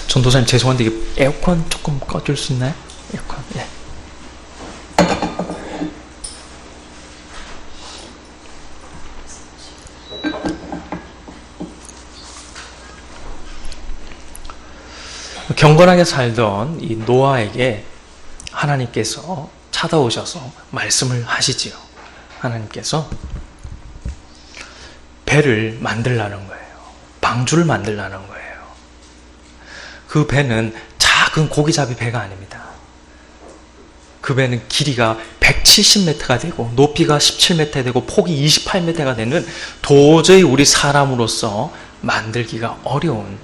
전도사님 죄송한데 이게 에어컨 조금 꺼줄 수 있나요? 에어컨. 예. 경건하게 살던 이 노아에게 하나님께서 찾아오셔서 말씀을 하시지요. 하나님께서 배를 만들라는 거예요. 방주를 만들라는 거예요. 그 배는 작은 고기잡이 배가 아닙니다. 그 배는 길이가 170m가 되고 높이가 17m 되고 폭이 28m가 되는 도저히 우리 사람으로서 만들기가 어려운,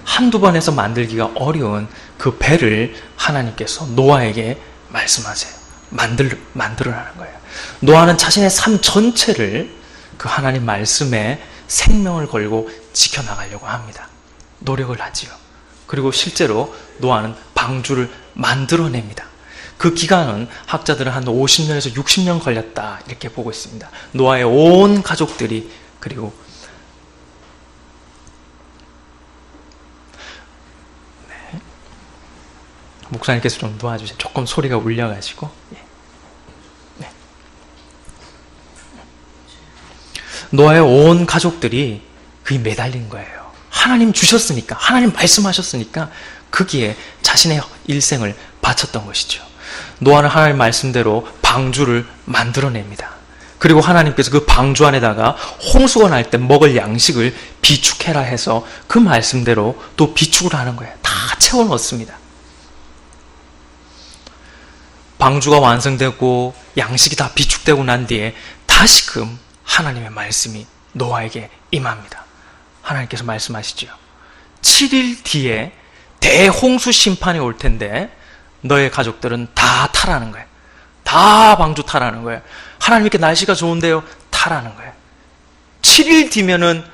한두 번에서 만들기가 어려운 그 배를 하나님께서 노아에게 말씀하세요. 만들으라는 거예요. 노아는 자신의 삶 전체를 그 하나님 말씀에 생명을 걸고 지켜나가려고 합니다. 노력을 하지요. 그리고 실제로 노아는 방주를 만들어냅니다. 그 기간은 학자들은 한 50년에서 60년 걸렸다 이렇게 보고 있습니다. 노아의 온 가족들이, 그리고 목사님께서 좀 도와주세요. 조금 소리가 울려가지고. 네. 노아의 온 가족들이 그에 매달린 거예요. 하나님 주셨으니까, 하나님 말씀하셨으니까 거기에 자신의 일생을 바쳤던 것이죠. 노아는 하나님 말씀대로 방주를 만들어냅니다. 그리고 하나님께서 그 방주 안에다가 홍수가 날 때 먹을 양식을 비축해라 해서 그 말씀대로 또 비축을 하는 거예요. 다 채워넣습니다. 방주가 완성되고 양식이 다 비축되고 난 뒤에 다시금 하나님의 말씀이 노아에게 임합니다. 하나님께서 말씀하시죠. 7일 뒤에 대홍수 심판이 올 텐데 너의 가족들은 다 타라는 거예요. 다 방주 타라는 거예요. 하나님께 날씨가 좋은데요, 타라는 거예요. 7일 뒤면은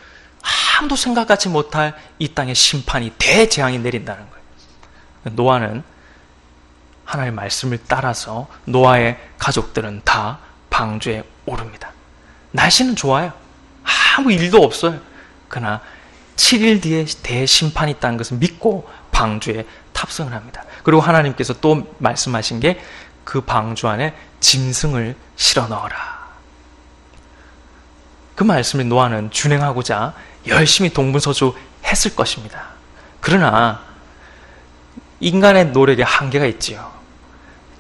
아무도 생각하지 못할 이 땅에 심판이, 대재앙이 내린다는 거예요. 노아는 하나님의 말씀을 따라서 노아의 가족들은 다 방주에 오릅니다. 날씨는 좋아요. 아무 일도 없어요. 그러나 7일 뒤에 대심판이 있다는 것을 믿고 방주에 탑승을 합니다. 그리고 하나님께서 또 말씀하신 게 그 방주 안에 짐승을 실어 넣어라. 그 말씀을 노아는 준행하고자 열심히 동분서주했을 것입니다. 그러나 인간의 노력에 한계가 있지요.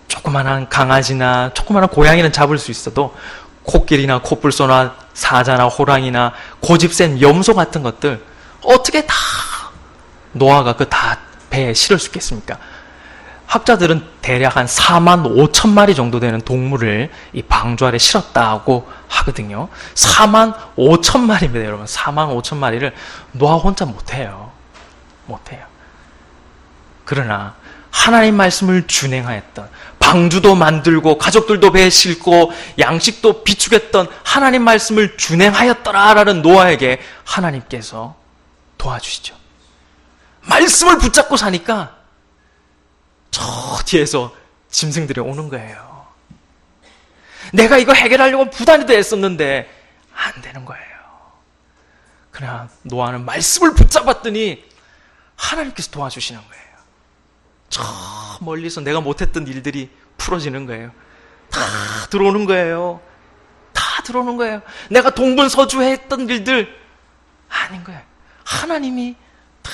조그마한 강아지나 조그마한 고양이는 잡을 수 있어도 코끼리나 코뿔소나 사자나 호랑이나 고집 센 염소 같은 것들 어떻게 다 노아가 그 다 배에 실을 수 있겠습니까? 학자들은 대략 한 4만 5천 마리 정도 되는 동물을 이 방주 아래 실었다고 하거든요. 4만 5천 마리입니다, 여러분. 4만 5천 마리를 노아 혼자 못해요. 못해요. 그러나 하나님 말씀을 준행하였던, 방주도 만들고 가족들도 배에 싣고 양식도 비축했던 하나님 말씀을 준행하였더라라는 노아에게 하나님께서 도와주시죠. 말씀을 붙잡고 사니까 저 뒤에서 짐승들이 오는 거예요. 내가 이거 해결하려고 부단히도 애썼는데 안 되는 거예요. 그러나 노아는 말씀을 붙잡았더니 하나님께서 도와주시는 거예요. 저 멀리서 내가 못했던 일들이 풀어지는 거예요. 다 들어오는 거예요. 다 들어오는 거예요. 내가 동분서주했던 일들 아닌 거예요. 하나님이 다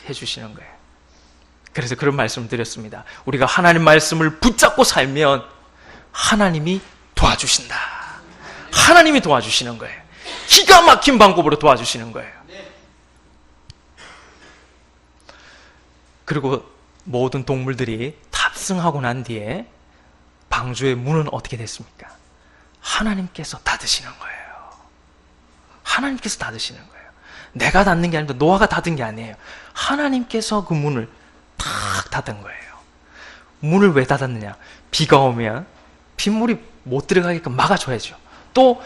해주시는 거예요. 그래서 그런 말씀을 드렸습니다. 우리가 하나님 말씀을 붙잡고 살면 하나님이 도와주신다. 하나님이 도와주시는 거예요. 기가 막힌 방법으로 도와주시는 거예요. 그리고 모든 동물들이 탑승하고 난 뒤에 방주의 문은 어떻게 됐습니까? 하나님께서 닫으시는 거예요. 하나님께서 닫으시는 거예요. 내가 닫는 게 아니라 노아가 닫은 게 아니에요. 하나님께서 그 문을 탁 닫은 거예요. 문을 왜 닫았느냐? 비가 오면 빗물이 못 들어가게끔 막아줘야죠. 또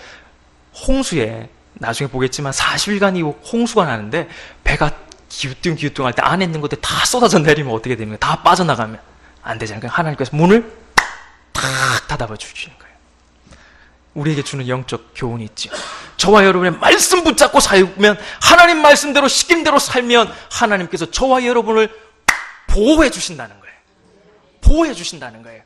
홍수에 나중에 보겠지만 40일간 이후 홍수가 나는데 배가 기우뚱기우뚱할 때 안에 있는 것들 다 쏟아져 내리면 어떻게 됩니까? 다 빠져나가면 안 되잖아요. 그러니까 하나님께서 문을 탁 닫아봐 주시는 거예요. 우리에게 주는 영적 교훈이 있죠. 저와 여러분의 말씀 붙잡고 살면, 하나님 말씀대로 시킨 대로 살면 하나님께서 저와 여러분을 보호해 주신다는 거예요. 보호해 주신다는 거예요.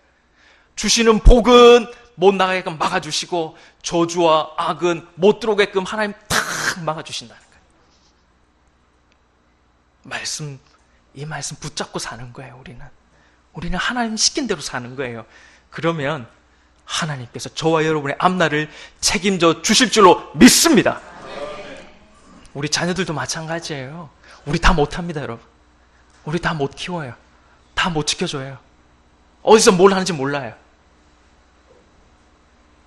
주시는 복은 못 나가게끔 막아주시고, 저주와 악은 못 들어오게끔 하나님 탁 막아주신다는 거예요. 이 말씀 붙잡고 사는 거예요. 우리는 하나님 시킨 대로 사는 거예요. 그러면 하나님께서 저와 여러분의 앞날을 책임져 주실 줄로 믿습니다. 우리 자녀들도 마찬가지예요. 우리 다 못합니다, 여러분. 우리 다 못 키워요. 다 못 지켜줘요. 어디서 뭘 하는지 몰라요.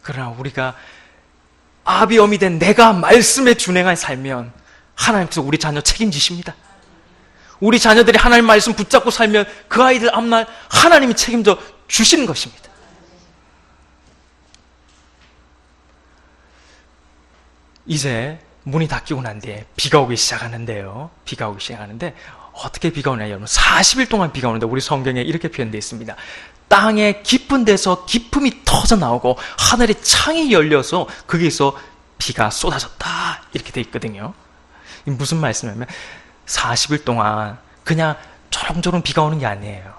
그러나 우리가 아비 어미 된 내가 말씀에 준행하여 살면 하나님께서 우리 자녀 책임지십니다. 우리 자녀들이 하나님 말씀 붙잡고 살면 그 아이들 앞날 하나님이 책임져 주시는 것입니다. 이제 문이 닫히고 난 뒤에 비가 오기 시작하는데요. 비가 오기 시작하는데 어떻게 비가 오냐, 여러분. 40일 동안 비가 오는데 우리 성경에 이렇게 표현되어 있습니다. 땅의 깊은 데서 기품이 터져 나오고 하늘의 창이 열려서 거기서 비가 쏟아졌다, 이렇게 되어 있거든요. 이게 무슨 말씀이냐면 40일 동안 그냥 조롱조롱 비가 오는 게 아니에요.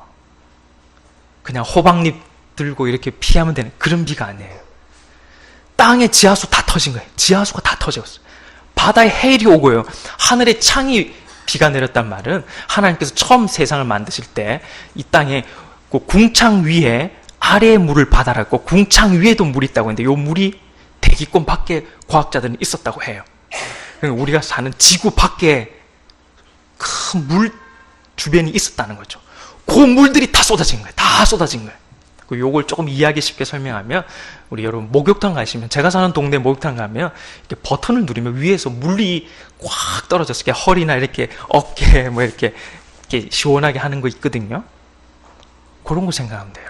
그냥 호박잎 들고 이렇게 피하면 되는 그런 비가 아니에요. 땅의 지하수 다 터진 거예요. 지하수가 다 터졌어요. 바다에 해일이 오고요. 하늘의 창이 비가 내렸단 말은 하나님께서 처음 세상을 만드실 때 이 땅에 그 궁창 위에 아래에 물을 바다라고, 궁창 위에도 물이 있다고 했는데 이 물이 대기권 밖에 과학자들은 있었다고 해요. 그러니까 우리가 사는 지구 밖에 큰 물 주변이 있었다는 거죠. 그 물들이 다 쏟아진 거예요. 다 쏟아진 거예요. 요걸 조금 이해하기 쉽게 설명하면, 우리 여러분 목욕탕 가시면, 제가 사는 동네 목욕탕 가면 이렇게 버튼을 누르면 위에서 물이 꽉 떨어져서 이렇게 허리나 이렇게 어깨 뭐 이렇게 시원하게 하는 거 있거든요. 그런 거 생각하면 돼요.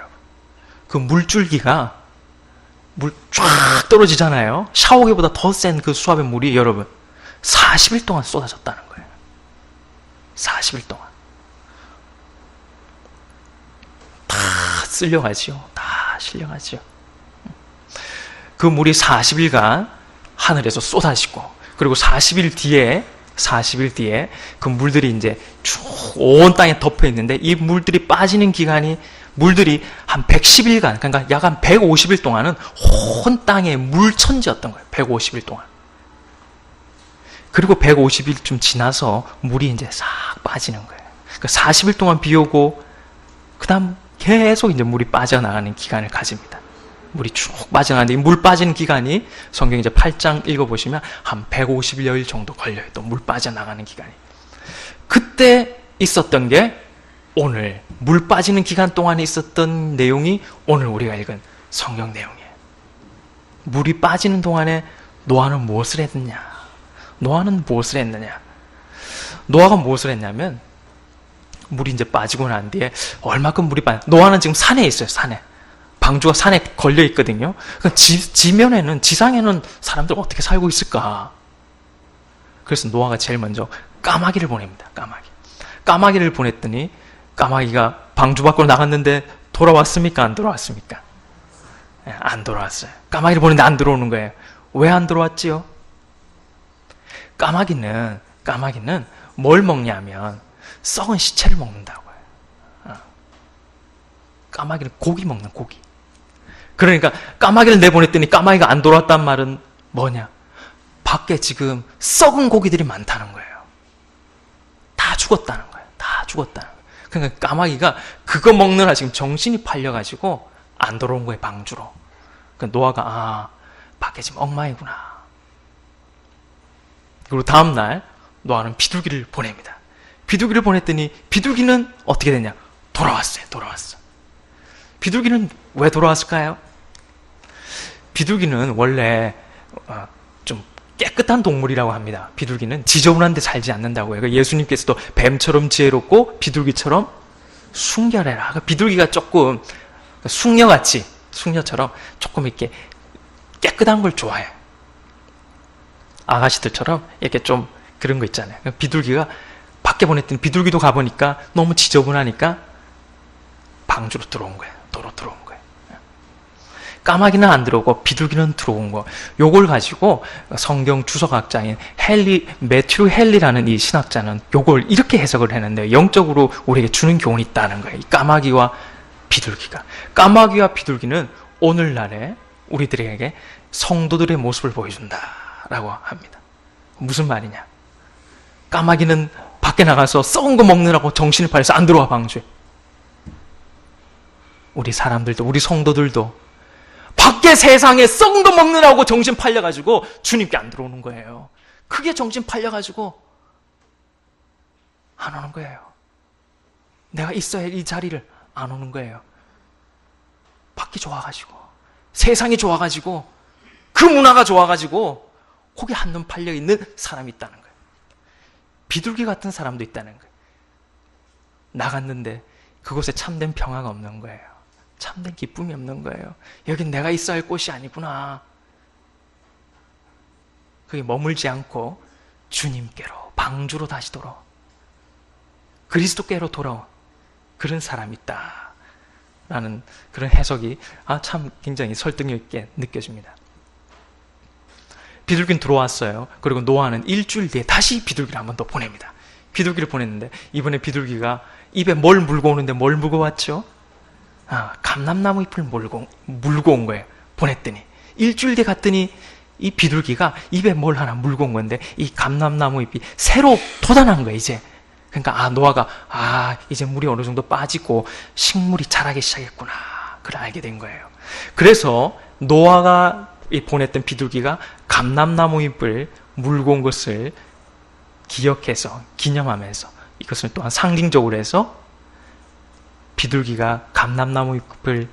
그 물줄기가 물 쫙 떨어지잖아요. 샤워기보다 더 센 그 수압의 물이 여러분 40일 동안 쏟아졌다는 거예요. 40일 동안 다 쓸려가지요. 다 실려가지요. 그 물이 40일간 하늘에서 쏟아지고, 그리고 40일 뒤에 그 물들이 이제 쭉 온 땅에 덮여 있는데, 이 물들이 빠지는 기간이, 물들이 한 110일간, 그러니까 약 한 150일 동안은 온 땅에 물천지였던 거예요. 150일 동안. 그리고 150일쯤 지나서 물이 이제 싹 빠지는 거예요. 그러니까 40일 동안 비 오고, 그 다음 계속 이제 물이 빠져나가는 기간을 가집니다. 물이 쭉 빠져나가는데, 이 물 빠지는 기간이 성경 이제 8장 읽어보시면 한 150여일 정도 걸려요. 또 물 빠져나가는 기간이. 그때 있었던 게 오늘 물 빠지는 기간 동안에 있었던 내용이 오늘 우리가 읽은 성경 내용이에요. 물이 빠지는 동안에 노아는 무엇을 했느냐? 노아는 무엇을 했느냐? 노아가 무엇을 했냐면, 물이 이제 빠지고 난 뒤에 얼마큼 물이 노아는 지금 산에 있어요. 산에. 방주가 산에 걸려 있거든요. 그러니까 지면에는, 지상에는 사람들 어떻게 살고 있을까? 그래서 노아가 제일 먼저 까마귀를 보냅니다. 까마귀를 보냈더니 까마귀가 방주 밖으로 나갔는데 돌아왔습니까? 안 돌아왔습니까? 안 돌아왔어요. 까마귀를 보냈는데 안 들어오는 거예요. 왜 안 들어왔지요? 까마귀는 뭘 먹냐면 썩은 시체를 먹는다고요. 까마귀는 고기 먹는 고기. 그러니까 까마귀를 내보냈더니 까마귀가 안 돌아왔단 말은 뭐냐? 밖에 지금 썩은 고기들이 많다는 거예요. 다 죽었다는 거예요. 다 죽었다는 거예요. 그러니까 까마귀가 그거 먹느라 지금 정신이 팔려가지고 안 돌아온 거예요, 방주로. 그러니까 노아가 밖에 지금 엉망이구나. 그리고 다음날 노아는 비둘기를 보냅니다. 비둘기를 보냈더니 비둘기는 어떻게 됐냐? 돌아왔어요. 비둘기는 왜 돌아왔을까요? 비둘기는 원래 좀 깨끗한 동물이라고 합니다. 비둘기는 지저분한 데 살지 않는다고 해요. 예수님께서도 뱀처럼 지혜롭고 비둘기처럼 순결해라. 비둘기가 조금 숙녀같이, 숙녀처럼 조금 이렇게 깨끗한 걸 좋아해요. 아가씨들처럼 이렇게 좀 그런 거 있잖아요. 비둘기가 밖에 보냈더니 비둘기도 가보니까 너무 지저분하니까 방주로 들어온 거예요. 도로 들어온 거예요. 까마귀는 안 들어오고 비둘기는 들어온 거. 요걸 가지고 성경 주석학자인 매튜 헨리라는 이 신학자는 요걸 이렇게 해석을 했는데 영적으로 우리에게 주는 교훈이 있다는 거예요. 이 까마귀와 비둘기가. 까마귀와 비둘기는 오늘날에 우리들에게 성도들의 모습을 보여준다라고 합니다. 무슨 말이냐? 까마귀는 밖에 나가서 썩은 거 먹느라고 정신을 팔려서 안 들어와 방주에. 우리 사람들도, 우리 성도들도 밖에 세상에 썩은 거 먹느라고 정신 팔려가지고 주님께 안 들어오는 거예요. 그게 정신 팔려가지고 안 오는 거예요. 내가 있어야 할 이 자리를 안 오는 거예요. 밖이 좋아가지고, 세상이 좋아가지고, 그 문화가 좋아가지고 거기 한눈 팔려 있는 사람이 있다는 거예요. 비둘기 같은 사람도 있다는 거예요. 나갔는데 그곳에 참된 평화가 없는 거예요. 참된 기쁨이 없는 거예요. 여긴 내가 있어야 할 곳이 아니구나. 그게 머물지 않고 주님께로, 방주로 다시 돌아온, 그리스도께로 돌아온 그런 사람이 있다 라는 그런 해석이 참 굉장히 설득력 있게 느껴집니다. 비둘기는 들어왔어요. 그리고 노아는 일주일 뒤에 다시 비둘기를 한 번 더 보냅니다. 비둘기를 보냈는데 이번에 비둘기가 입에 뭘 물고 오는데 뭘 물고 왔죠? 감람나무 잎을 물고 온 거예요. 보냈더니 일주일 뒤에 갔더니 이 비둘기가 입에 뭘 하나 물고 온 건데 이 감람나무 잎이 새로 돋아난 거예요. 이제 그러니까 노아가 이제 물이 어느 정도 빠지고 식물이 자라기 시작했구나. 그걸 알게 된 거예요. 그래서 노아가 보냈던 비둘기가 감람나무 잎을 물고 온 것을 기억해서, 기념하면서 이것을 또한 상징적으로 해서 비둘기가 감람나무 잎을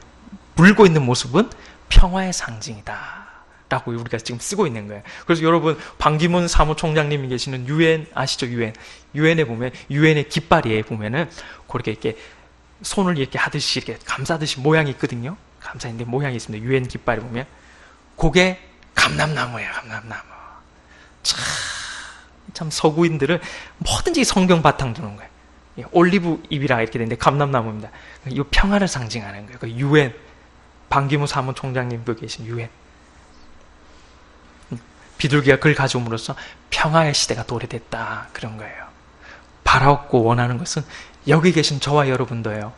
물고 있는 모습은 평화의 상징이다 라고 우리가 지금 쓰고 있는 거예요. 그래서 여러분, 반기문 사무총장님이 계시는 유엔 아시죠? 유엔에 보면, 유엔의 깃발에 보면은 그렇게 이렇게 손을 이렇게 하듯이 이렇게 감싸듯이 모양이 있거든요. 감싸는데 모양이 있습니다. 유엔 깃발에 보면 그게 감람나무예요. 감람나무. 참 서구인들은 뭐든지 성경 바탕 두는 거예요. 올리브 잎이라 이렇게 되는데 감람나무입니다. 이 평화를 상징하는 거예요. 그 유엔, 반기문 사무총장님도 계신 유엔. 비둘기가 그걸 가져옴으로써 평화의 시대가 도래됐다 그런 거예요. 바라고 원하는 것은 여기 계신 저와 여러분도요.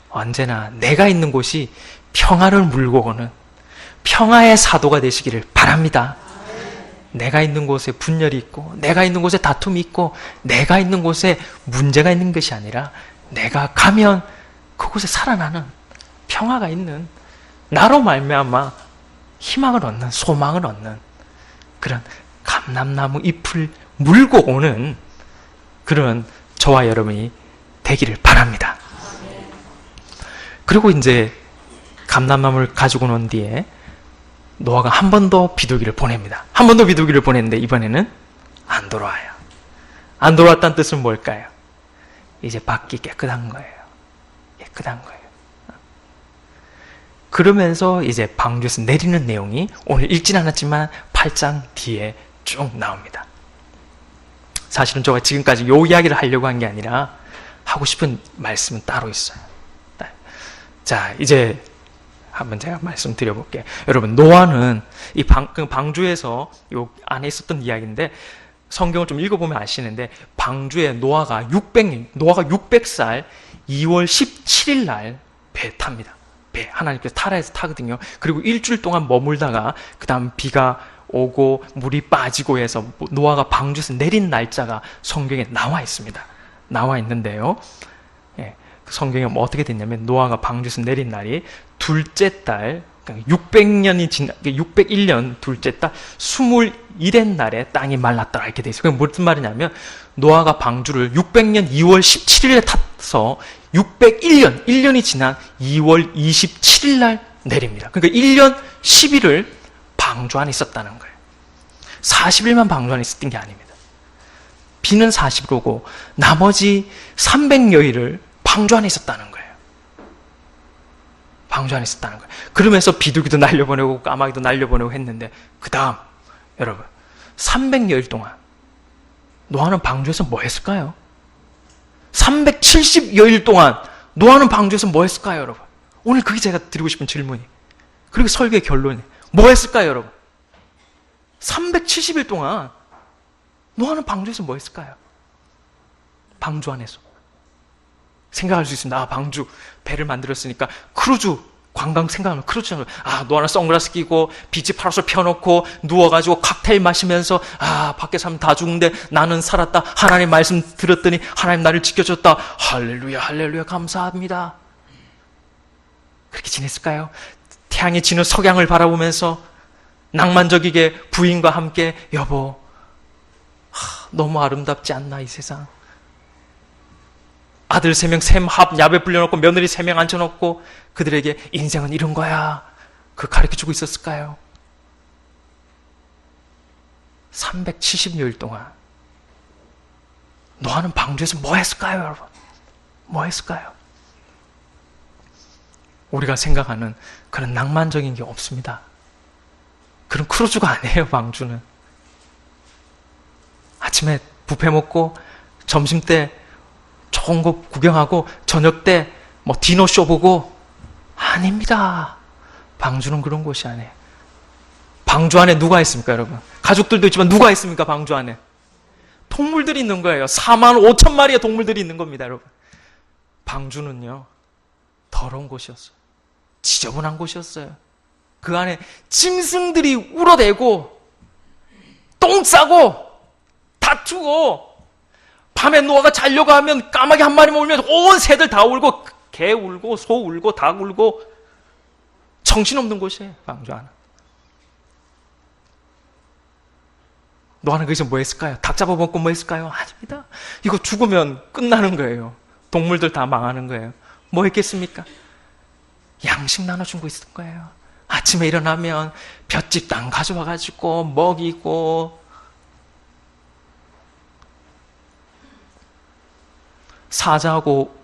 언제나 내가 있는 곳이 평화를 물고 오는 평화의 사도가 되시기를 바랍니다. 내가 있는 곳에 분열이 있고, 내가 있는 곳에 다툼이 있고, 내가 있는 곳에 문제가 있는 것이 아니라 내가 가면 그곳에 살아나는 평화가 있는, 나로 말미암아 희망을 얻는, 소망을 얻는 그런 감람나무 잎을 물고 오는 그런 저와 여러분이 되기를 바랍니다. 그리고 이제 감람나무를 가지고 온 뒤에 노아가 한 번 더 비둘기를 보냅니다. 한 번 더 비둘기를 보냈는데 이번에는 안 돌아와요. 안 돌아왔다는 뜻은 뭘까요? 이제 밖이 깨끗한 거예요. 깨끗한 거예요. 그러면서 이제 방주에서 내리는 내용이 오늘 읽진 않았지만 8장 뒤에 쭉 나옵니다. 사실은 제가 지금까지 요 이야기를 하려고 한 게 아니라 하고 싶은 말씀은 따로 있어요. 자, 이제 한번 제가 말씀드려볼게요. 여러분, 노아는 이 방주에서 요 안에 있었던 이야기인데 성경을 좀 읽어보면 아시는데 방주에 노아가 600살 2월 17일 날 배 탑니다. 배 하나님께서 타라 해서 타거든요. 그리고 일주일 동안 머물다가 그 다음 비가 오고 물이 빠지고 해서 노아가 방주에서 내린 날짜가 성경에 나와 있습니다. 나와 있는데요. 성경에 어떻게 됐냐면 노아가 방주에서 내린 날이 둘째 달, 600년이 지나 601년 둘째 달 21의 날에 땅이 말랐더라 이렇게 돼 있어요. 그게 무슨 말이냐면 노아가 방주를 600년 2월 17일에 타서 601년, 1년이 지난 2월 27일 날 내립니다. 그러니까 1년 10일을 방주 안에 있었다는 거예요. 40일만 방주 안에 있었던 게 아닙니다. 비는 40일 오고 나머지 300여일을 방주 안에 있었다는 거예요. 방주 안에 있었다는 거예요. 그러면서 비둘기도 날려보내고 까마귀도 날려보내고 했는데 그 다음 여러분 300여일 동안 노아는 방주에서 뭐 했을까요? 370여일 동안 노아는 방주에서 뭐 했을까요, 여러분? 오늘 그게 제가 드리고 싶은 질문이 그리고 설교의 결론이 뭐 했을까요, 여러분? 370일 동안 노아는 방주에서 뭐 했을까요? 방주 안에서. 생각할 수 있습니다. 아, 방주, 배를 만들었으니까 크루즈, 관광 생각하면 크루즈잖아요. 아, 노아는 선글라스 끼고 비치 파라솔 펴놓고 누워가지고 칵테일 마시면서 아, 밖에 사람 다 죽는데 나는 살았다. 하나님 말씀 들었더니 하나님 나를 지켜줬다. 할렐루야, 할렐루야, 감사합니다. 그렇게 지냈을까요? 태양이 지는 석양을 바라보면서 낭만적이게 부인과 함께 여보, 너무 아름답지 않나 이 세상. 아들 3명 샘 합 야배 불려놓고 며느리 3명 앉혀놓고 그들에게 인생은 이런 거야. 그 가르쳐주고 있었을까요? 370여일 동안 노아는 방주에서 뭐 했을까요, 여러분? 뭐 했을까요? 우리가 생각하는 그런 낭만적인 게 없습니다. 그런 크루즈가 아니에요, 방주는. 아침에 뷔페 먹고 점심 때 좋은 거 구경하고 저녁 때 뭐 디너쇼 보고 아닙니다. 방주는 그런 곳이 아니에요. 방주 안에 누가 있습니까, 여러분? 가족들도 있지만 누가 있습니까, 방주 안에? 동물들이 있는 거예요. 45,000마리의 동물들이 있는 겁니다, 여러분. 방주는요, 더러운 곳이었어요. 지저분한 곳이었어요. 그 안에 짐승들이 울어대고 똥 싸고 다투고 밤에 노아가 자려고 하면 까마귀 한 마리만 울면 온 새들 다 울고 개 울고 소 울고 닭 울고 정신없는 곳이에요. 방주 안은. 노아는 거기서 뭐 했을까요? 닭 잡아먹고 뭐 했을까요? 아닙니다. 이거 죽으면 끝나는 거예요. 동물들 다 망하는 거예요. 뭐 했겠습니까? 양식 나눠준 거 있을 거예요. 아침에 일어나면 볏짚 땅 가져와가지고 먹이고 사자하고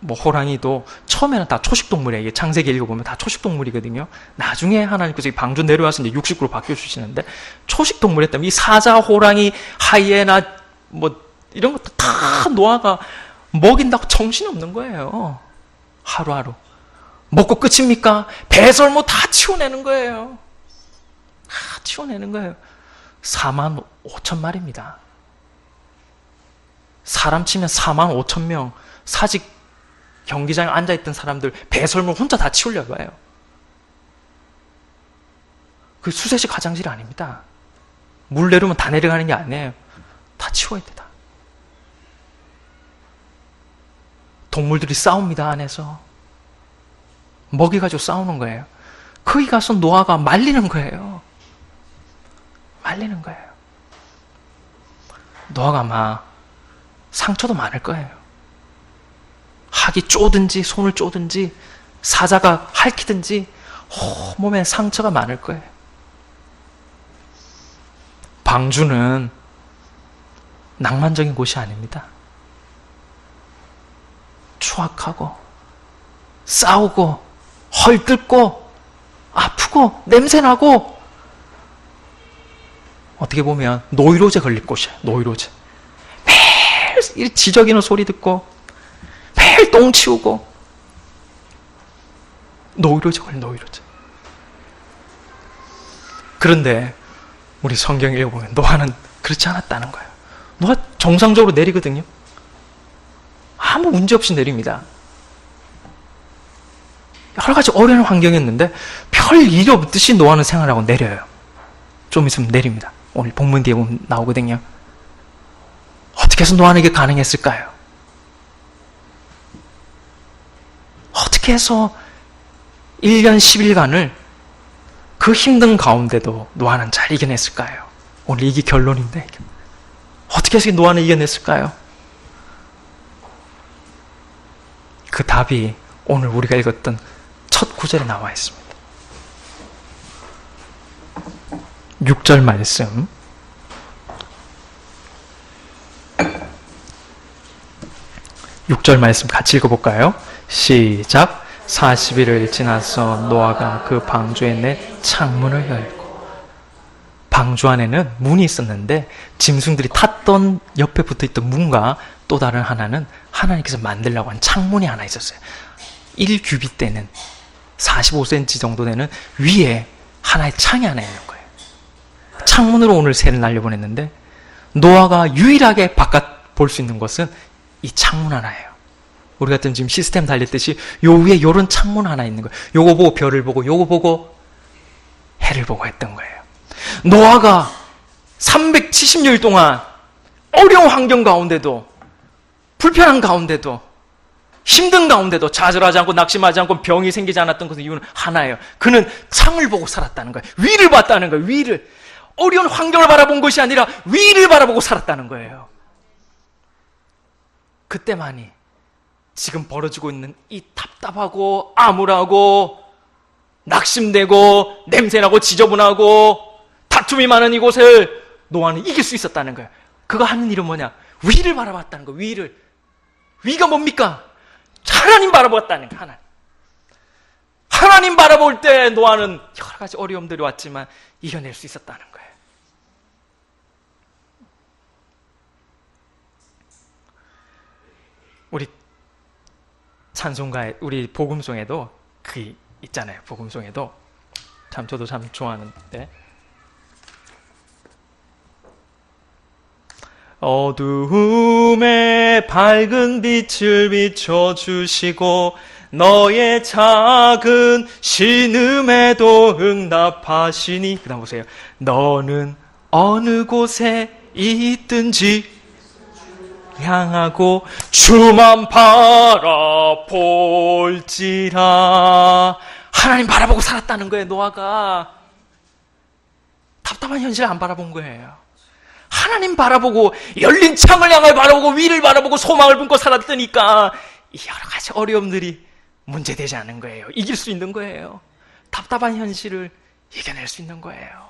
뭐 호랑이도 처음에는 다 초식동물이에요. 이게 창세기 읽어보면 다 초식동물이거든요. 나중에 하나님께서 방주 내려와서 이제 육식으로 바뀌어주시는데 초식동물이었다면 이 사자, 호랑이, 하이에나 뭐 이런 것도 다 노아가 먹인다고 정신없는 거예요. 하루하루. 먹고 끝입니까? 배설모 다 치워내는 거예요. 다 치워내는 거예요. 45,000마리입니다. 사람 치면 45,000명. 사직 경기장에 앉아있던 사람들 배설물 혼자 다 치우려고 해요. 그 수세식 화장실 아닙니다. 물 내려면 다 내려가는 게 아니에요. 다 치워야 돼. 다. 동물들이 싸웁니다. 안에서. 먹이가지고 싸우는 거예요. 거기 가서 노아가 말리는 거예요. 말리는 거예요. 노아가 아마 상처도 많을 거예요. 학이 쪼든지 손을 쪼든지 사자가 핥히든지 몸에 상처가 많을 거예요. 방주는 낭만적인 곳이 아닙니다. 추악하고 싸우고 헐뜯고 아프고 냄새나고 어떻게 보면 노이로제 걸릴 곳이에요. 노이로제. 매일 지저귀는 소리 듣고 매일 똥 치우고 노이로제 걸려. 노이로제. 그런데 우리 성경 읽어보면 노아는 그렇지 않았다는 거예요. 노아 정상적으로 내리거든요. 아무 문제 없이 내립니다. 여러 가지 어려운 환경이었는데 별 일이 없듯이 노아는 생활하고 내려요. 좀 있으면 내립니다. 오늘 본문 뒤에 보면 나오거든요. 어떻게 해서 노아에게 가능했을까요? 어떻게 해서 1년 10일간을 그 힘든 가운데도 노아는 잘 이겨냈을까요? 오늘 이게 결론인데 어떻게 해서 노아는 이겨냈을까요? 그 답이 오늘 우리가 읽었던 첫 구절에 나와 있습니다. 6절 말씀. 6절 말씀 같이 읽어볼까요? 시작. 40일을 지나서 노아가 그 방주에 내 창문을 열고. 방주 안에는 문이 있었는데 짐승들이 탔던 옆에 붙어있던 문과 또 다른 하나는 하나님께서 만들려고 한 창문이 하나 있었어요. 1규빗 되는 45cm 정도 되는 위에 하나의 창이 하나 있는 거예요. 창문으로 오늘 새를 날려보냈는데 노아가 유일하게 바깥 볼 수 있는 것은 이 창문 하나예요. 우리 같은 지금 시스템 달렸듯이 요 위에 요런 창문 하나 있는 거예요. 요거 보고 별을 보고 요거 보고 해를 보고 했던 거예요. 노아가 370일 동안 어려운 환경 가운데도 불편한 가운데도 힘든 가운데도 좌절하지 않고 낙심하지 않고 병이 생기지 않았던 것은 이유는 하나예요. 그는 창을 보고 살았다는 거예요. 위를 봤다는 거예요. 위를. 어려운 환경을 바라본 것이 아니라 위를 바라보고 살았다는 거예요. 그때만이 지금 벌어지고 있는 이 답답하고 암울하고 낙심되고 냄새나고 지저분하고 다툼이 많은 이곳을 노아는 이길 수 있었다는 거예요. 그가 하는 일은 뭐냐? 위를 바라봤다는 거예요. 위를. 위가 뭡니까? 하나님 바라보았다는 거예요. 하나님 바라볼 때 노아는 여러 가지 어려움들이 왔지만 이겨낼 수 있었다는 거예요. 우리 찬송가에, 우리 복음송에도 그 있잖아요. 복음송에도 참 저도 참 좋아하는데, 어두움에 밝은 빛을 비춰주시고 너의 작은 신음에도 응답하시니, 그 다음 보세요. 너는 어느 곳에 있든지 향하고 주만 바라볼지라. 하나님 바라보고 살았다는 거예요. 노아가 답답한 현실을 안 바라본 거예요. 하나님 바라보고 열린 창을 향해 바라보고 위를 바라보고 소망을 품고 살았으니까 이 여러 가지 어려움들이 문제되지 않은 거예요. 이길 수 있는 거예요. 답답한 현실을 이겨낼 수 있는 거예요.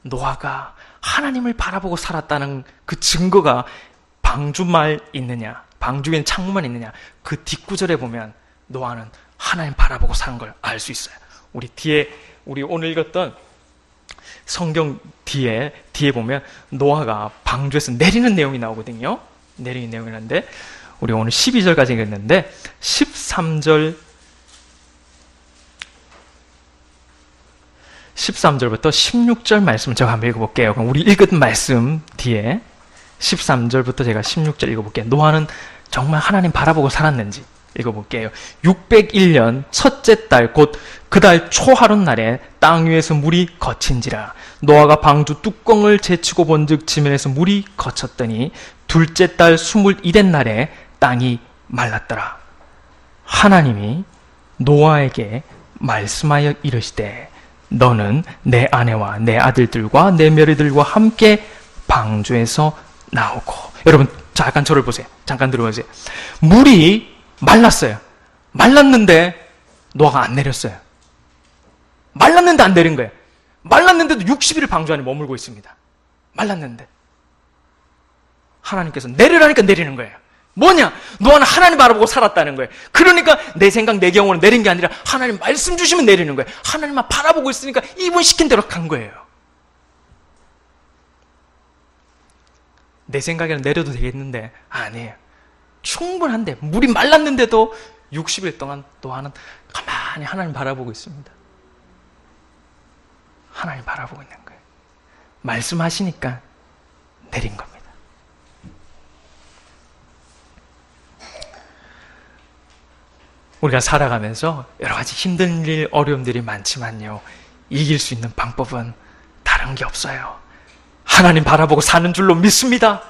노아가 하나님을 바라보고 살았다는 그 증거가 방주만 있느냐, 방주엔 창문만 있느냐, 그 뒷구절에 보면 노아는 하나님 바라보고 사는 걸 알 수 있어요. 우리 뒤에, 우리 오늘 읽었던 성경 뒤에 보면 노아가 방주에서 내리는 내용이 나오거든요. 내리는 내용이 나는데 우리 오늘 12절까지 읽었는데 13절부터 16절 말씀을 제가 한번 읽어볼게요. 그럼 우리 읽은 말씀 뒤에 13절부터 제가 16절 읽어볼게요. 노아는 정말 하나님 바라보고 살았는지 읽어볼게요. 601년 첫째 달 곧 그 달 초하룻날에 땅 위에서 물이 거친지라. 노아가 방주 뚜껑을 제치고 본즉 지면에서 물이 거쳤더니 둘째 달 21된 날에 땅이 말랐더라. 하나님이 노아에게 말씀하여 이르시되 너는 내 아내와 내 아들들과 내 며느리들과 함께 방주에서 나오고. 여러분 잠깐 저를 보세요. 잠깐 들어보세요. 물이 말랐어요. 말랐는데 노아가 안 내렸어요. 말랐는데 안 내린 거예요. 말랐는데도 60일을 방주 안에 머물고 있습니다. 말랐는데 하나님께서 내리라니까 내리는 거예요. 뭐냐? 노아는 하나님 바라보고 살았다는 거예요. 그러니까 내 생각, 내 경우는 내린 게 아니라 하나님 말씀 주시면 내리는 거예요. 하나님만 바라보고 있으니까 이분 시킨 대로 간 거예요. 내 생각에는 내려도 되겠는데 아니에요. 충분한데 물이 말랐는데도 60일 동안 노아는 가만히 하나님 바라보고 있습니다. 하나님 바라보고 있는 거예요. 말씀하시니까 내린 겁니다. 우리가 살아가면서 여러 가지 힘든 일, 어려움들이 많지만요, 이길 수 있는 방법은 다른 게 없어요. 하나님 바라보고 사는 줄로 믿습니다.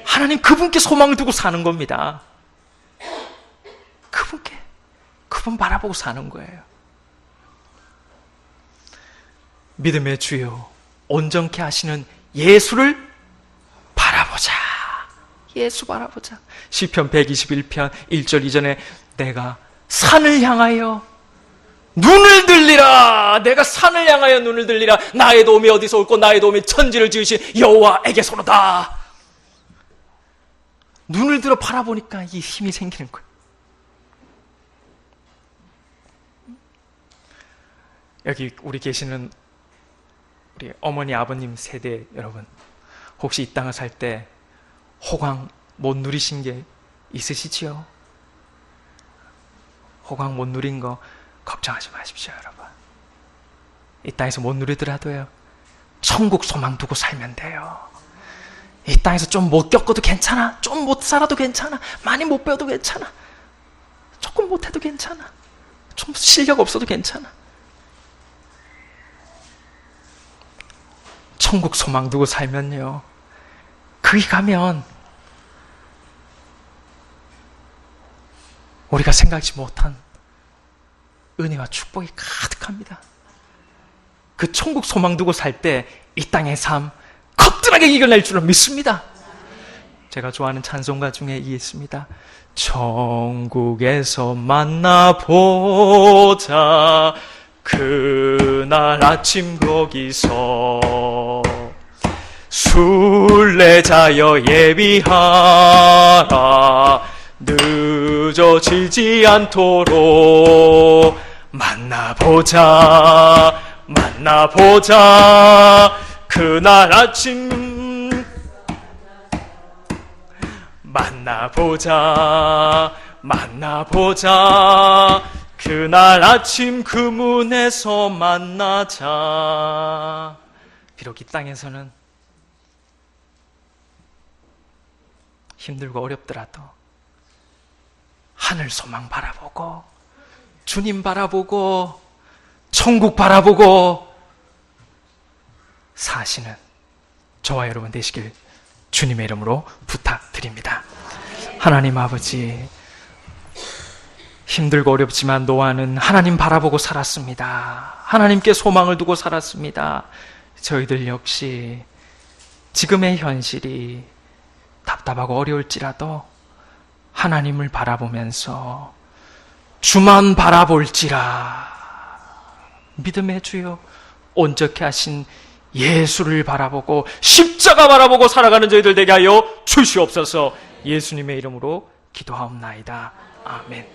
하나님 그분께 소망을 두고 사는 겁니다. 그분 바라보고 사는 거예요. 믿음의 주요 온전케 하시는 예수를 바라보자. 예수 바라보자. 시편 121편 1절 이전에 내가 산을 향하여 눈을 들리라. 내가 산을 향하여 눈을 들리라. 나의 도움이 어디서 올고 나의 도움이 천지를 지으신 여호와에게서로다. 눈을 들어 바라보니까 이 힘이 생기는 거예요. 여기 우리 계시는 우리 어머니 아버님 세대 여러분, 혹시 이 땅을 살 때 호강 못 누리신 게 있으시지요? 호강 못 누린 거 걱정하지 마십시오, 여러분. 이 땅에서 못 누리더라도요, 천국 소망 두고 살면 돼요. 이 땅에서 좀 못 겪어도 괜찮아. 좀 못 살아도 괜찮아. 많이 못 배워도 괜찮아. 조금 못해도 괜찮아. 좀 실력 없어도 괜찮아. 천국 소망 두고 살면요, 거기 가면 우리가 생각지 못한 은혜와 축복이 가득합니다. 그 천국 소망 두고 살 때 이 땅의 삶 거뜬하게 이겨낼 줄은 믿습니다. 제가 좋아하는 찬송가 중에 이 있습니다. 천국에서 만나보자 그날 아침 거기서 순례자여 예비하라 늦어지지 않도록 만나보자 그날 아침 만나보자 그날 아침 그 문에서 만나자. 비록 이 땅에서는 힘들고 어렵더라도 하늘 소망 바라보고 주님 바라보고 천국 바라보고 사시는 저와 여러분 되시길 주님의 이름으로 부탁드립니다. 하나님 아버지, 힘들고 어렵지만 노아는 하나님 바라보고 살았습니다. 하나님께 소망을 두고 살았습니다. 저희들 역시 지금의 현실이 답답하고 어려울지라도 하나님을 바라보면서 주만 바라볼지라, 믿음의 주여 온전케 하신 예수를 바라보고 십자가 바라보고 살아가는 저희들 되게 하여 주시옵소서. 예수님의 이름으로 기도하옵나이다. 아멘.